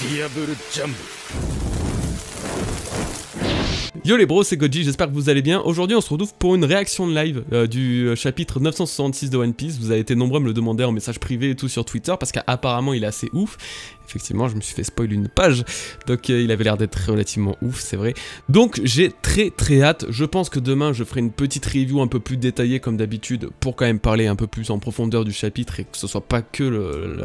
Diable Jump. Yo les bros, c'est Goji, j'espère que vous allez bien. Aujourd'hui on se retrouve pour une réaction de live du chapitre 966 de One Piece. Vous avez été nombreux à me le demander en message privé et tout sur Twitter parce qu'apparemment il est assez ouf. Effectivement je me suis fait spoil une page, donc il avait l'air d'être relativement ouf, c'est vrai. Donc j'ai très hâte, je pense que demain je ferai une petite review un peu plus détaillée comme d'habitude pour quand même parler un peu plus en profondeur du chapitre et que ce soit pas que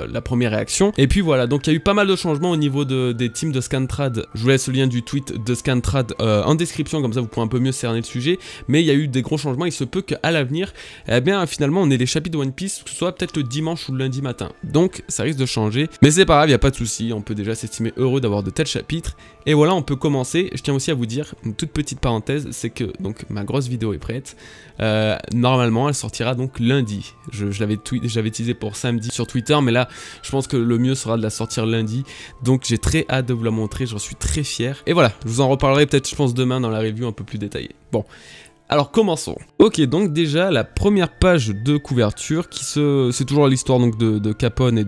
la première réaction. Et puis voilà, donc il y a eu pas mal de changements au niveau des teams de Scantrad. Je vous laisse le lien du tweet de Scantrad en description, comme ça vous pourrez un peu mieux cerner le sujet. Mais il y a eu des gros changements, il se peut qu'à l'avenir, eh bien finalement on ait les chapitres de One Piece, que ce soit peut-être le dimanche ou le lundi matin. Donc ça risque de changer, mais c'est pas grave, il n'y a pas de souci, on peut déjà s'estimer heureux d'avoir de tels chapitres. Et voilà, on peut commencer. Je tiens aussi à vous dire une toute petite parenthèse, c'est que donc ma grosse vidéo est prête. Normalement elle sortira donc lundi. J'avais teasé pour samedi sur Twitter, mais là je pense que le mieux sera de la sortir lundi. Donc j'ai très hâte de vous la montrer, j'en suis très fier. Et voilà, je vous en reparlerai peut-être je pense demain dans la review un peu plus détaillée. Bon. Alors commençons. Ok, donc déjà la première page de couverture c'est toujours l'histoire donc de Capone et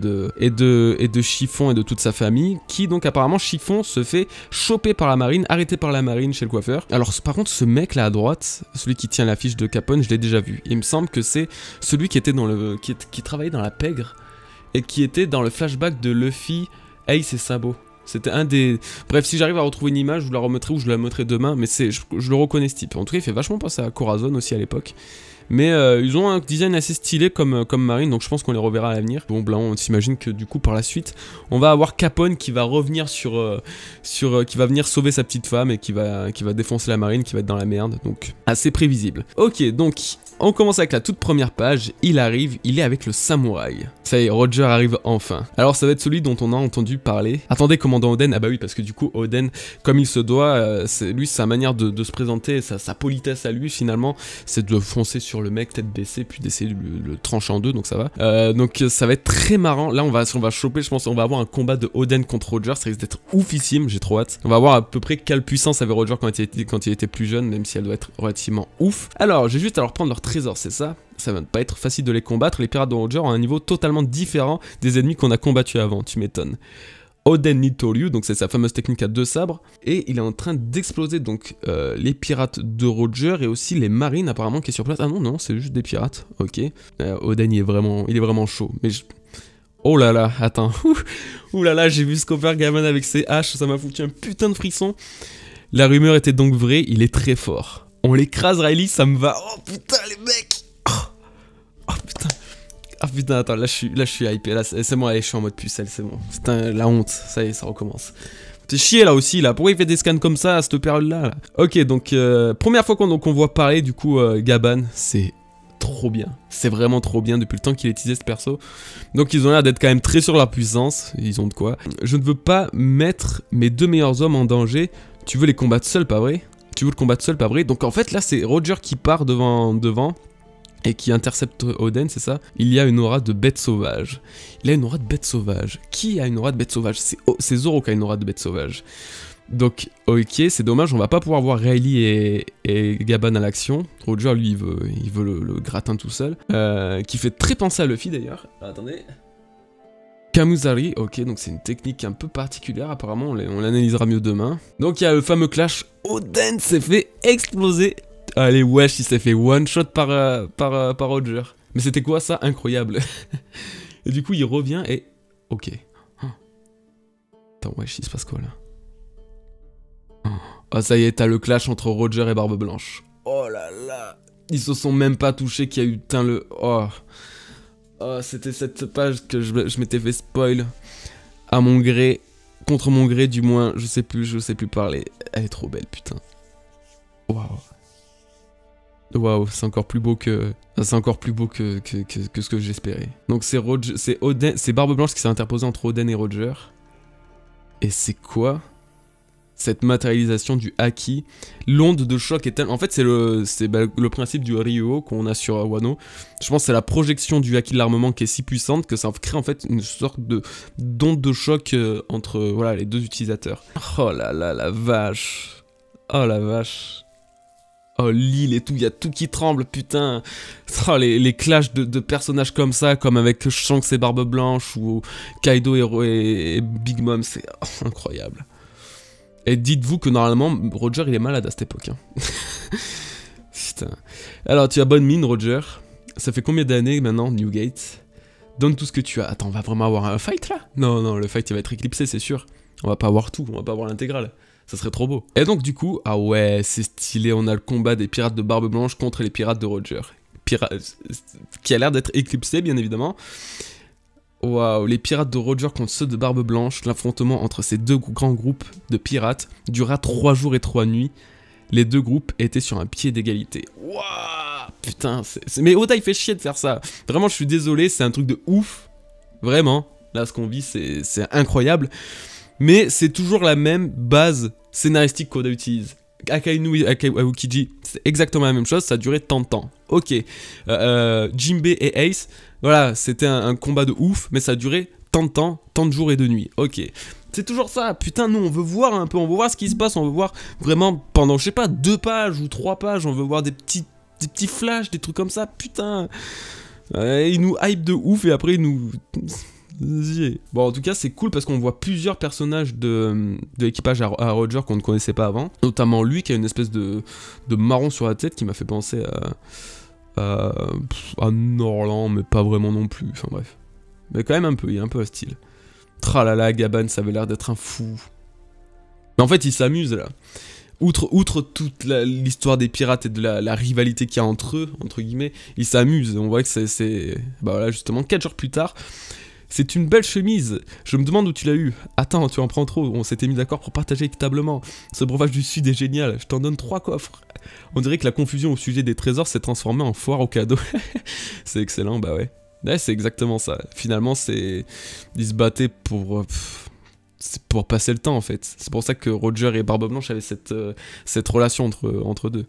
de Chiffon et de toute sa famille, qui donc apparemment Chiffon se fait choper par la marine, arrêté par la marine chez le coiffeur. Alors par contre ce mec là à droite, celui qui tient l'affiche de Capone, je l'ai déjà vu. Il me semble que c'est celui qui était dans qui travaillait dans la pègre et qui était dans le flashback de Luffy, Ace et Sabo. C'était un des... Bref, si j'arrive à retrouver une image, je vous la remettrai ou je la mettrai demain, mais je le reconnais ce type. En tout cas, il fait vachement penser à Corazon aussi à l'époque. Mais ils ont un design assez stylé comme marine, donc je pense qu'on les reverra à l'avenir. Bon, blanc, on s'imagine que du coup, par la suite, on va avoir Capone qui va revenir qui va venir sauver sa petite femme et qui va défoncer la marine, qui va être dans la merde, donc assez prévisible. Ok, donc... On commence avec la toute première page, il arrive, il est avec le samouraï. Ça y est, Roger arrive enfin. Alors ça va être celui dont on a entendu parler. Attendez, commandant Oden, ah bah oui, parce que du coup Oden, comme il se doit, lui sa manière de se présenter, sa politesse à lui finalement, c'est de foncer sur le mec tête baissée, puis d'essayer de le trancher en deux, donc ça va. Donc ça va être très marrant, là on va choper, je pense, on va avoir un combat de Oden contre Roger, ça risque d'être oufissime, j'ai trop hâte. On va voir à peu près quelle puissance avait Roger quand il était plus jeune, même si elle doit être relativement ouf. Alors, je vais juste alors prendre leur trésor, c'est ça va pas être facile de les combattre. Les pirates de Roger ont un niveau totalement différent des ennemis qu'on a combattus avant, tu m'étonnes. Oden Nitoryu, donc c'est sa fameuse technique à deux sabres, et il est en train d'exploser donc les pirates de Roger et aussi les marines apparemment qui est sur place. Ah non, c'est juste des pirates, ok. Oden il est vraiment chaud, mais oh là là, attends, ouh là là, j'ai vu Scopper Gaman avec ses haches, ça m'a foutu un putain de frisson. La rumeur était donc vraie, il est très fort. On l'écrase Riley, ça me va. Oh putain les mecs. Oh putain. Ah putain, attends, là je suis hypé, là c'est bon, allez, je suis en mode pucelle, c'est bon. C'est la honte, ça y est, ça recommence. T'es chier là aussi, là, pourquoi il fait des scans comme ça à cette période-là là. Ok, donc première fois qu'on voit parler du coup Gaban, c'est trop bien. C'est vraiment trop bien depuis le temps qu'il est teasé ce perso. Donc ils ont l'air d'être quand même très sur leur puissance, ils ont de quoi. Je ne veux pas mettre mes deux meilleurs hommes en danger, tu veux les combattre seuls, pas vrai? Tu veux le combattre seul, pas vrai? Donc en fait là c'est Roger qui part devant et qui intercepte Oden, c'est ça? Il y a une aura de bête sauvage. Il a une aura de bête sauvage. Qui a une aura de bête sauvage? C'est Zoro qui a une aura de bête sauvage. Donc ok, c'est dommage, on va pas pouvoir voir Riley et Gaban à l'action. Roger lui il veut le gratin tout seul. Qui fait très penser à Luffy d'ailleurs. Attendez. Kamuzari, ok, donc c'est une technique un peu particulière, apparemment, on l'analysera mieux demain. Donc il y a le fameux clash, Oden s'est fait exploser. Allez, wesh, il s'est fait one shot par Roger. Mais c'était quoi ça? Incroyable. Et du coup, il revient et... Ok. Attends, wesh, il se passe quoi là? Oh, ça y est, t'as le clash entre Roger et Barbe Blanche. Oh là là. Ils se sont même pas touchés, qu'il y a eu... Putain, le... Oh... Oh, c'était cette page que je m'étais fait spoil à mon gré, contre mon gré du moins, je sais plus parler. Elle est trop belle, putain. Waouh. Waouh, c'est encore plus beau que ce que j'espérais. Donc c'est Oden, c'est Barbe Blanche qui s'est interposée entre Oden et Roger. Et c'est quoi cette matérialisation du Haki? L'onde de choc est tellement... En fait, c'est le principe du Ryuo qu'on a sur Wano. Je pense que c'est la projection du Haki de l'armement qui est si puissante que ça crée en fait une sorte d'onde de choc entre voilà, les deux utilisateurs. Oh là là, la vache. Oh la vache. Oh, l'île et tout, il y a tout qui tremble, putain. Oh, les clashs de personnages comme ça, comme avec Shanks et Barbe Blanche, ou Kaido et Big Mom, c'est incroyable. Et dites-vous que normalement, Roger, il est malade à cette époque. Hein. Putain. Alors, tu as bonne mine, Roger. Ça fait combien d'années maintenant, Newgate? Donne tout ce que tu as. Attends, on va vraiment avoir un fight là? Non, non, le fight il va être éclipsé, c'est sûr. On va pas avoir tout, on va pas avoir l'intégrale. Ça serait trop beau. Et donc du coup, ah ouais, c'est stylé, on a le combat des pirates de Barbe Blanche contre les pirates de Roger. Qui a l'air d'être éclipsé, bien évidemment. Waouh, les pirates de Roger contre ceux de Barbe Blanche. L'affrontement entre ces deux grands groupes de pirates dura 3 jours et 3 nuits. Les deux groupes étaient sur un pied d'égalité. Waouh, putain, mais Oda il fait chier de faire ça. Vraiment, je suis désolé, c'est un truc de ouf. Vraiment, là ce qu'on vit, c'est incroyable. Mais c'est toujours la même base scénaristique qu'Oda utilise. Akainu et Aokiji, c'est exactement la même chose, ça a duré tant de temps. Ok, Jinbe et Ace, voilà, c'était un combat de ouf, mais ça a duré tant de temps, tant de jours et de nuits. Ok, c'est toujours ça, putain, nous on veut voir un peu, on veut voir ce qui se passe, on veut voir vraiment pendant, je sais pas, 2 pages ou 3 pages, on veut voir des petits flashs, des trucs comme ça, putain. Ils nous hype de ouf et après ils nous... Bon, en tout cas, c'est cool parce qu'on voit plusieurs personnages de l'équipage à Roger qu'on ne connaissait pas avant. Notamment lui qui a une espèce de marron sur la tête qui m'a fait penser à Norland, mais pas vraiment non plus. Enfin bref. Mais quand même un peu, il y a un peu un style. Tralala, Gaban, ça avait l'air d'être un fou. Mais en fait, il s'amuse là. Outre toute l'histoire des pirates et de la rivalité qu'il y a entre eux, entre guillemets, il s'amuse. On voit que c'est... Bah voilà, justement, 4 jours plus tard... C'est une belle chemise, je me demande où tu l'as eu. Attends, tu en prends trop, on s'était mis d'accord pour partager équitablement. Ce breuvage du Sud est génial, je t'en donne 3 coffres. On dirait que la confusion au sujet des trésors s'est transformée en foire au cadeau. C'est excellent, bah ouais. Ouais, c'est exactement ça. Finalement, ils se battaient pour passer le temps en fait. C'est pour ça que Roger et Barbe Blanche avaient cette relation entre deux.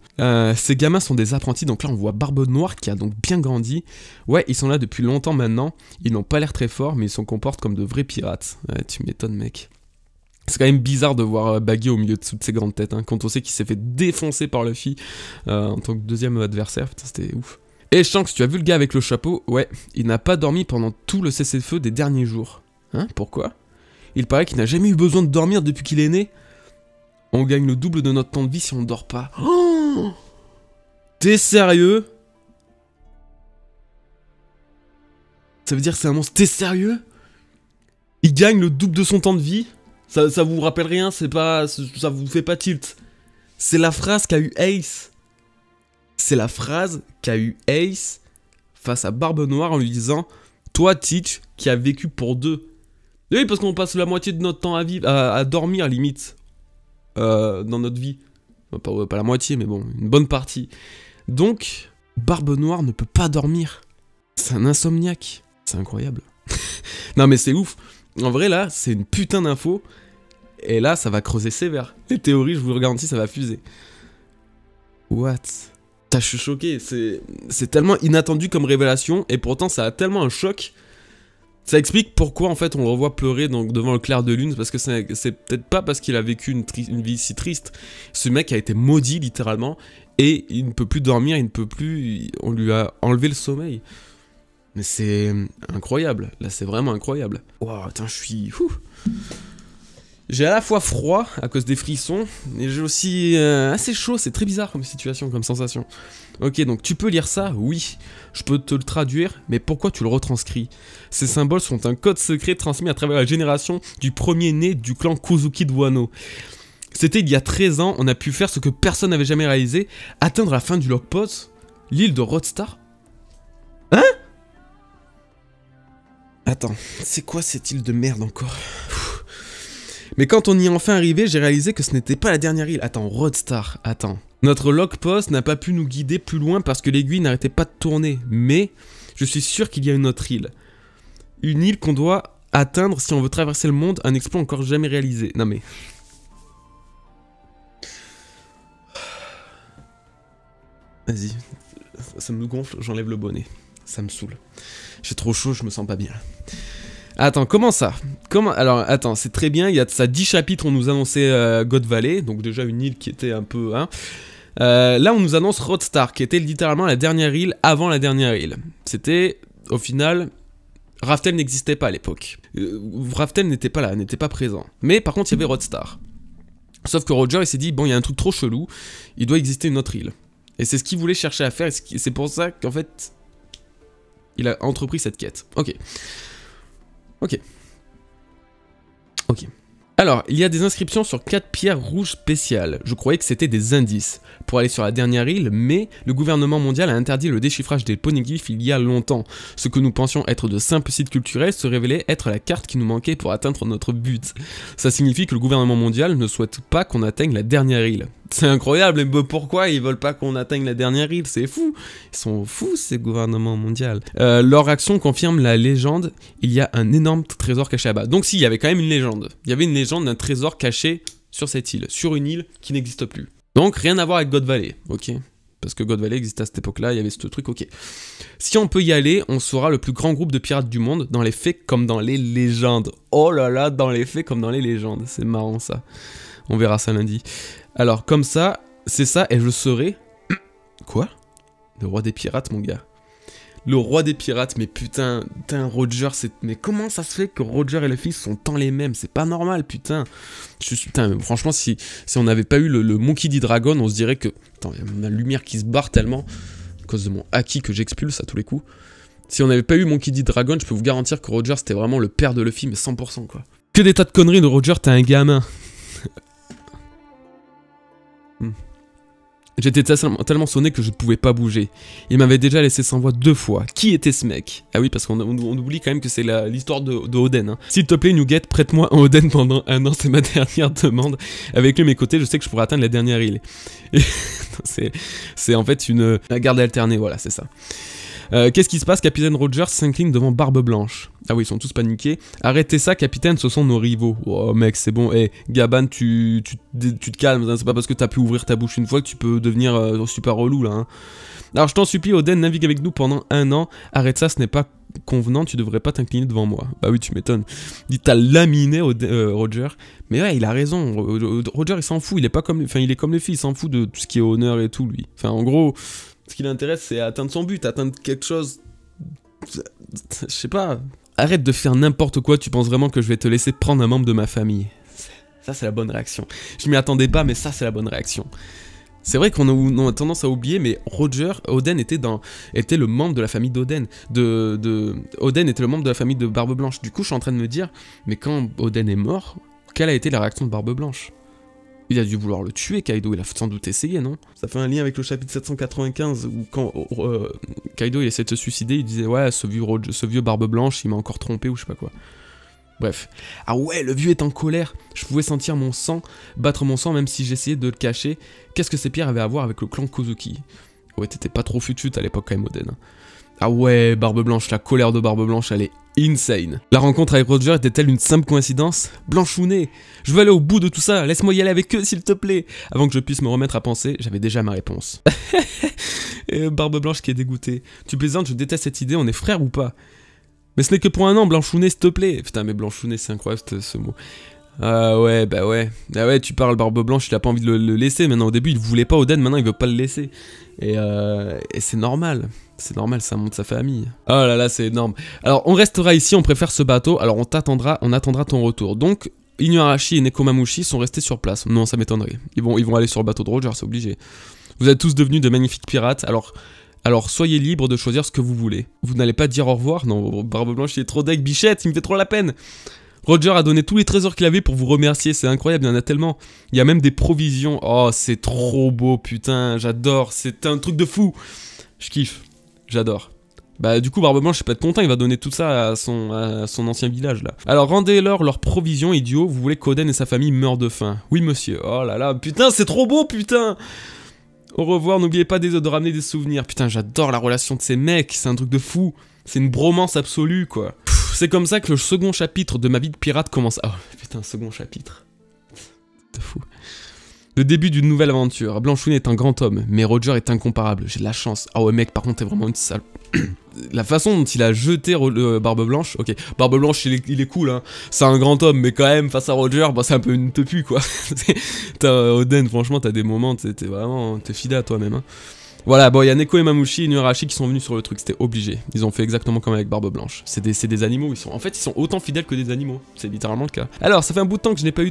Ces gamins sont des apprentis, donc là on voit Barbe Noire qui a donc bien grandi. Ouais, ils sont là depuis longtemps maintenant. Ils n'ont pas l'air très forts, mais ils se comportent comme de vrais pirates. Ouais, tu m'étonnes, mec. C'est quand même bizarre de voir Baggy au milieu de toutes ces grandes têtes, hein, quand on sait qu'il s'est fait défoncer par Luffy en tant que deuxième adversaire. Putain, c'était ouf. Et Shanks, tu as vu le gars avec le chapeau? Ouais, il n'a pas dormi pendant tout le cessez-le-feu des derniers jours. Hein, pourquoi? Il paraît qu'il n'a jamais eu besoin de dormir depuis qu'il est né. On gagne le double de notre temps de vie si on ne dort pas. Oh, t'es sérieux? Ça veut dire que c'est un monstre. T'es sérieux? Il gagne le double de son temps de vie? Ça vous rappelle rien? C'est pas... Ça vous fait pas tilt? C'est la phrase qu'a eu Ace. C'est la phrase qu'a eu Ace face à Barbe Noire en lui disant « Toi, Teach, qui a vécu pour 2. » Oui, parce qu'on passe la moitié de notre temps à vivre, à dormir, limite, dans notre vie. Pas la moitié, mais bon, une bonne partie. Donc, Barbe Noire ne peut pas dormir. C'est un insomniaque. C'est incroyable. Non, mais c'est ouf. En vrai, là, c'est une putain d'info. Et là, ça va creuser sévère. Les théories, je vous le garantis, ça va fuser. What? Je suis choqué. C'est tellement inattendu comme révélation, et pourtant, ça a tellement un choc... Ça explique pourquoi en fait on le revoit pleurer donc, devant le clair de lune, parce que c'est peut-être pas parce qu'il a vécu une vie si triste. Ce mec a été maudit littéralement, et il ne peut plus dormir, il ne peut plus... On lui a enlevé le sommeil. Mais c'est incroyable, là c'est vraiment incroyable. Waouh, putain, je suis... J'ai à la fois froid à cause des frissons, et j'ai aussi assez chaud, c'est très bizarre comme situation, comme sensation. Ok, donc tu peux lire ça? Oui. Je peux te le traduire, mais pourquoi tu le retranscris? Ces symboles sont un code secret transmis à travers la génération du premier-né du clan Kozuki de Wano. C'était il y a 13 ans, on a pu faire ce que personne n'avait jamais réalisé, atteindre la fin du log post, l'île de Roadstar. Hein? Attends, c'est quoi cette île de merde encore? Mais quand on y est enfin arrivé, j'ai réalisé que ce n'était pas la dernière île. Attends, Roadstar, attends. Notre log post n'a pas pu nous guider plus loin parce que l'aiguille n'arrêtait pas de tourner. Mais je suis sûr qu'il y a une autre île. Une île qu'on doit atteindre si on veut traverser le monde, un exploit encore jamais réalisé. Non mais... Vas-y, ça me gonfle, j'enlève le bonnet. Ça me saoule. J'ai trop chaud, je me sens pas bien. Attends, comment ça? Alors, attends, c'est très bien, il y a ça 10 chapitres, on nous annonçait God Valley, donc déjà une île qui était un peu... Hein. Là, on nous annonce Roadstar, qui était littéralement la dernière île avant la dernière île. C'était, au final, Raftel n'existait pas à l'époque. Raftel n'était pas là, n'était pas présent. Mais par contre, il y avait Roadstar. Sauf que Roger, il s'est dit, bon, il y a un truc trop chelou, il doit exister une autre île. Et c'est ce qu'il voulait chercher à faire, et c'est pour ça qu'en fait, il a entrepris cette quête. Ok. Alors, il y a des inscriptions sur 4 pierres rouges spéciales. Je croyais que c'était des indices pour aller sur la dernière île, mais le gouvernement mondial a interdit le déchiffrage des poneglyphes il y a longtemps. Ce que nous pensions être de simples sites culturels se révélait être la carte qui nous manquait pour atteindre notre but. Ça signifie que le gouvernement mondial ne souhaite pas qu'on atteigne la dernière île. C'est incroyable, mais pourquoi ils veulent pas qu'on atteigne la dernière île? C'est fou. Ils sont fous, ces gouvernements mondiaux. Leur action confirme la légende. Il y a un énorme trésor caché là-bas. Donc si, il y avait quand même une légende. Il y avait une légende d'un trésor caché sur cette île. Sur une île qui n'existe plus. Donc rien à voir avec God Valley, ok? Parce que God Valley existait à cette époque-là, il y avait ce truc, ok. Si on peut y aller, on sera le plus grand groupe de pirates du monde, dans les faits comme dans les légendes. Oh là là, dans les faits comme dans les légendes. C'est marrant ça. On verra ça lundi. Alors, comme ça, c'est ça, et je serai... Quoi? Le roi des pirates, mon gars. Le roi des pirates, mais putain, Roger, c'est... Mais comment ça se fait que Roger et le fils sont tant les mêmes? C'est pas normal, putain. Putain, franchement, si on n'avait pas eu le Monkey D. Dragon, on se dirait que... Attends, il y a ma lumière qui se barre tellement, à cause de mon haki que j'expulse à tous les coups. Si on n'avait pas eu Monkey D. Dragon, je peux vous garantir que Roger, c'était vraiment le père de Luffy, mais 100%, quoi. Que des tas de conneries de Roger, t'es un gamin. J'étais tellement sonné que je ne pouvais pas bouger. Il m'avait déjà laissé sans voix 2 fois. Qui était ce mec? Ah oui, parce qu'on oublie quand même que c'est l'histoire de Oden. Hein. S'il te plaît, Nugget, prête-moi un Oden pendant 1 an, c'est ma dernière demande. Avec lui à mes côtés, je sais que je pourrais atteindre la dernière île. C'est en fait une garde alternée, voilà, c'est ça. Qu'est-ce qui se passe? Capitaine Roger s'incline devant Barbe Blanche. Ah oui, ils sont tous paniqués. Arrêtez ça, capitaine, ce sont nos rivaux. Oh mec, c'est bon. Eh, Gaban, tu te calmes. Hein. C'est pas parce que t'as pu ouvrir ta bouche une fois que tu peux devenir super relou là. Hein. Alors je t'en supplie, Oden, navigue avec nous pendant 1 an. Arrête ça, ce n'est pas convenant, tu devrais pas t'incliner devant moi. Bah oui, tu m'étonnes. Dit t'as laminé Roger. Mais ouais, il a raison. Roger, il s'en fout. Il est pas comme, enfin, il est comme les filles. Il s'en fout de tout ce qui est honneur et tout, lui. Enfin, en gros. Ce qui l'intéresse, c'est atteindre son but, atteindre quelque chose... Je sais pas... Arrête de faire n'importe quoi, tu penses vraiment que je vais te laisser prendre un membre de ma famille. Ça, c'est la bonne réaction. Je m'y attendais pas, mais ça, c'est la bonne réaction. C'est vrai qu'on a tendance à oublier, mais Oden était le membre de la famille d'Oden. Oden était le membre de la famille de Barbe Blanche. Du coup, je suis en train de me dire, mais quand Oden est mort, quelle a été la réaction de Barbe Blanche? Il a dû vouloir le tuer, Kaido, il a sans doute essayé, non? Ça fait un lien avec le chapitre 795, où quand Kaido il essaie de se suicider, il disait « Ouais, ce vieux barbe blanche, il m'a encore trompé » ou je sais pas quoi. Bref. Ah ouais, le vieux est en colère. Je pouvais sentir mon sang, battre mon sang, même si j'essayais de le cacher. Qu'est-ce que ces pierres avaient à voir avec le clan Kozuki? Ouais, t'étais pas trop fut-fut à l'époque quand même, Oden. Ah ouais, Barbe Blanche, la colère de Barbe Blanche, elle est insane. La rencontre avec Roger était-elle une simple coïncidence? Blanchounet, je veux aller au bout de tout ça, laisse-moi y aller avec eux s'il te plaît. Avant que je puisse me remettre à penser, j'avais déjà ma réponse. Et Barbe Blanche qui est dégoûtée. Tu plaisantes, je déteste cette idée, on est frères ou pas? Mais ce n'est que pour 1 an, Blanchounet, s'il te plaît. Putain, mais Blanchounet, c'est incroyable ce mot. Ah ouais, bah ouais. Ah ouais, tu parles Barbe Blanche, il a pas envie de le laisser. Maintenant, au début, il voulait pas Oden, maintenant, il veut pas le laisser. Et c'est normal. C'est normal, ça monte sa famille. Oh là là, c'est énorme. Alors, on restera ici, on préfère ce bateau. Alors, on attendra ton retour. Donc, Inuarashi et Nekomamushi sont restés sur place. Non, ça m'étonnerait. Ils vont aller sur le bateau de Roger, c'est obligé. Vous êtes tous devenus de magnifiques pirates, alors soyez libres de choisir ce que vous voulez. Vous n'allez pas dire au revoir? Non, Barbe Blanche, il est trop deg, bichette, il me fait trop la peine. Roger a donné tous les trésors qu'il avait pour vous remercier, c'est incroyable, il y en a tellement. Il y a même des provisions. Oh, c'est trop beau, putain, j'adore, c'est un truc de fou. Je kiffe, j'adore. Bah du coup, Barbe Blanche, je sais pas être content, il va donner tout ça à son ancien village, là. Alors, rendez-leur leurs provisions, idiots, vous voulez qu'Oden et sa famille meurent de faim. Oui, monsieur. Oh là là, putain, c'est trop beau, putain. Au revoir, n'oubliez pas de ramener des souvenirs. Putain, j'adore la relation de ces mecs, c'est un truc de fou. C'est une bromance absolue, quoi. C'est comme ça que le second chapitre de ma vie de pirate commence. Oh putain, second chapitre. De fou. Le début d'une nouvelle aventure. Blanchounet est un grand homme, mais Roger est incomparable. J'ai de la chance. Ah ouais mec, par contre t'es vraiment une sale... La façon dont il a jeté Barbe Blanche, ok, Barbe Blanche il est cool hein, c'est un grand homme, mais quand même face à Roger, bah, c'est un peu une tepu quoi. T'as Oden, franchement t'as des moments, t'es fidèle à toi-même hein. Voilà, bon il y a Neko et Mamushi et Inuarashi qui sont venus sur le truc, c'était obligé. Ils ont fait exactement comme avec Barbe Blanche. C'est des animaux, en fait ils sont autant fidèles que des animaux, c'est littéralement le cas. Alors ça fait un bout de temps que je n'ai pas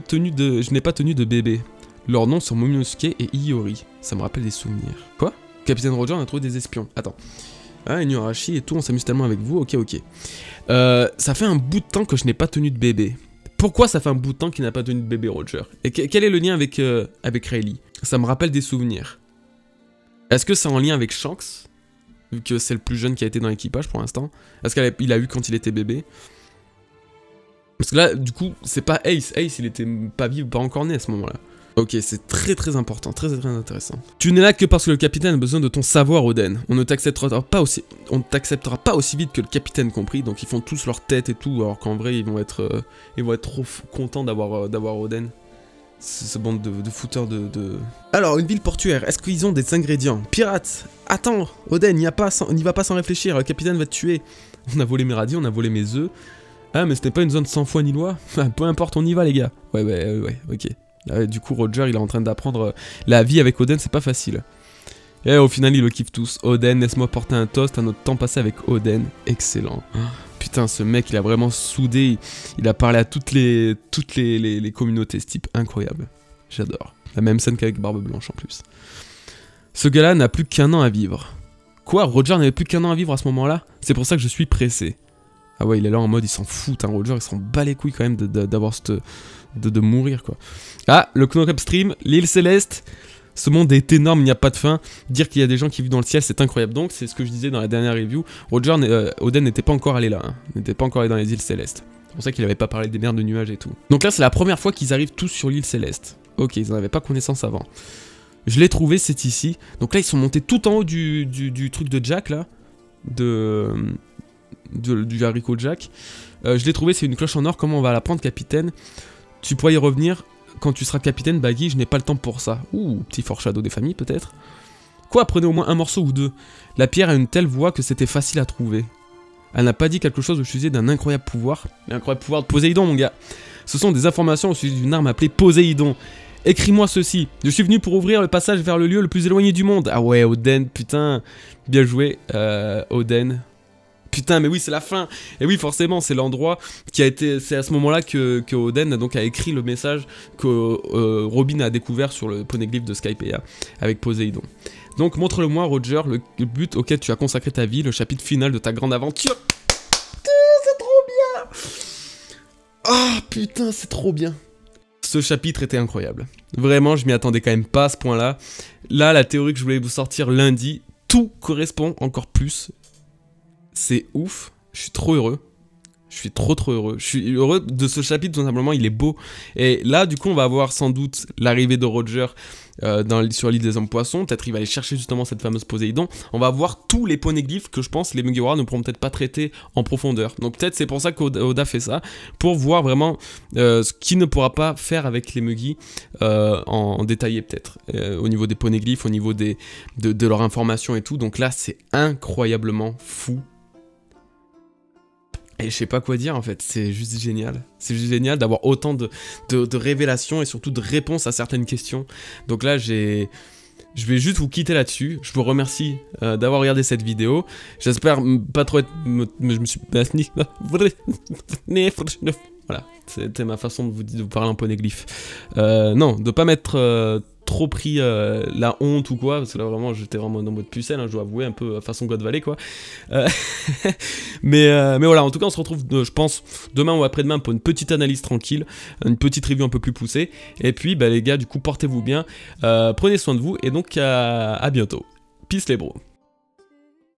tenu de bébé. Leurs noms sont Momonosuke et Iori. Ça me rappelle des souvenirs. Quoi? Capitaine Roger on a trouvé des espions. Attends. Ah, Inuarashi et tout, on s'amuse tellement avec vous, ok. Ça fait un bout de temps que je n'ai pas tenu de bébé. Pourquoi ça fait un bout de temps qu'il n'a pas tenu de bébé, Roger? Et quel est le lien avec Rayleigh? Ça me rappelle des souvenirs. Est-ce que c'est en lien avec Shanks? Vu que c'est le plus jeune qui a été dans l'équipage pour l'instant. Est-ce qu'il a eu quand il était bébé? Parce que là, du coup, c'est pas Ace. Ace, il était pas encore né à ce moment-là. Ok, c'est très important, très intéressant. Tu n'es là que parce que le capitaine a besoin de ton savoir, Oden. On ne t'acceptera pas aussi vite que le capitaine compris, donc ils font tous leur tête et tout, alors qu'en vrai ils vont être trop contents d'avoir Oden. Ce bande de fouteurs de... Alors, une ville portuaire, est-ce qu'ils ont des ingrédients? Pirates! Attends, Oden, n'y va pas sans réfléchir, le capitaine va te tuer. On a volé mes radis, on a volé mes œufs. Ah, mais c'était pas une zone sans foi ni loi? Peu importe, on y va les gars. Ouais, ok. Du coup, Roger, il est en train d'apprendre la vie avec Oden, c'est pas facile. Et au final, ils le kiffent tous. Oden, laisse-moi porter un toast à notre temps passé avec Oden. Excellent. Putain, ce mec, il a vraiment soudé. Il a parlé à toutes les communautés, ce type. Incroyable. J'adore. La même scène qu'avec Barbe Blanche, en plus. Ce gars-là n'a plus qu'un an à vivre. Quoi? Roger n'avait plus qu'un an à vivre à ce moment-là? C'est pour ça que je suis pressé. Ah ouais, il est là en mode, il s'en fout, hein, Roger, il s'en bat les couilles quand même d'avoir cette... De mourir quoi. Ah, le Knock Upstream, l'île céleste. Ce monde est énorme, il n'y a pas de fin. Dire qu'il y a des gens qui vivent dans le ciel, c'est incroyable. Donc, c'est ce que je disais dans la dernière review. Oden n'était pas encore allé là, hein. N'était pas encore allé dans les îles célestes. C'est pour ça qu'il n'avait pas parlé des mers de nuages et tout. Donc là, c'est la première fois qu'ils arrivent tous sur l'île céleste. Ok, ils n'en avaient pas connaissance avant. Je l'ai trouvé, c'est ici. Donc là, ils sont montés tout en haut du truc de Jack là. Du haricot Jack. Je l'ai trouvé, c'est une cloche en or. Comment on va la prendre, capitaine? Tu pourras y revenir quand tu seras capitaine, Baggy, je n'ai pas le temps pour ça. Ouh, petit foreshadow des familles peut-être. Quoi, prenez au moins un morceau ou deux. La pierre a une telle voix que c'était facile à trouver. Elle n'a pas dit quelque chose au sujet d'un incroyable pouvoir. L'incroyable pouvoir de Poséidon, mon gars. Ce sont des informations au sujet d'une arme appelée Poséidon. Écris-moi ceci. Je suis venu pour ouvrir le passage vers le lieu le plus éloigné du monde. Ah ouais, Oden, putain. Bien joué, Oden. Putain, mais oui, c'est la fin. Et oui, forcément, c'est l'endroit qui a été... C'est à ce moment-là que Oden donc, a écrit le message que Robin a découvert sur le poneglyphe de Skypiea avec Poséidon. Donc, montre-le-moi, Roger, le but auquel tu as consacré ta vie, le chapitre final de ta grande aventure. C'est trop bien. Ah, putain, c'est trop bien. Ce chapitre était incroyable. Vraiment, je m'y attendais quand même pas à ce point-là. Là, la théorie que je voulais vous sortir lundi, tout correspond encore plus. C'est ouf, je suis trop heureux. Je suis trop heureux. Je suis heureux de ce chapitre, tout simplement, il est beau. Et là, du coup, on va avoir sans doute l'arrivée de Roger sur l'île des hommes poissons. Peut-être il va aller chercher justement cette fameuse Poséidon. On va voir tous les poneglyphes que je pense les Mugiwara ne pourront peut-être pas traiter en profondeur. Donc peut-être c'est pour ça qu'Oda fait ça, pour voir vraiment ce qu'il ne pourra pas faire avec les Mugi en détaillé peut-être. Au niveau des poneglyphes, au niveau de leur information et tout. Donc là, c'est incroyablement fou. Et je sais pas quoi dire en fait, c'est juste génial. C'est juste génial d'avoir autant de révélations et surtout de réponses à certaines questions. Donc là, je vais juste vous quitter là-dessus. Je vous remercie d'avoir regardé cette vidéo. J'espère pas trop être... Je me suis... Voilà, c'était ma façon de vous parler en poneglyphe. Non, de pas mettre... trop pris la honte ou quoi, parce que là vraiment j'étais vraiment en mode pucelle, hein, je dois avouer, un peu façon God Valley quoi. Mais voilà, en tout cas on se retrouve je pense demain ou après-demain pour une petite analyse tranquille, une petite review un peu plus poussée, et puis bah les gars du coup portez-vous bien, prenez soin de vous, et donc à bientôt. Peace les bros.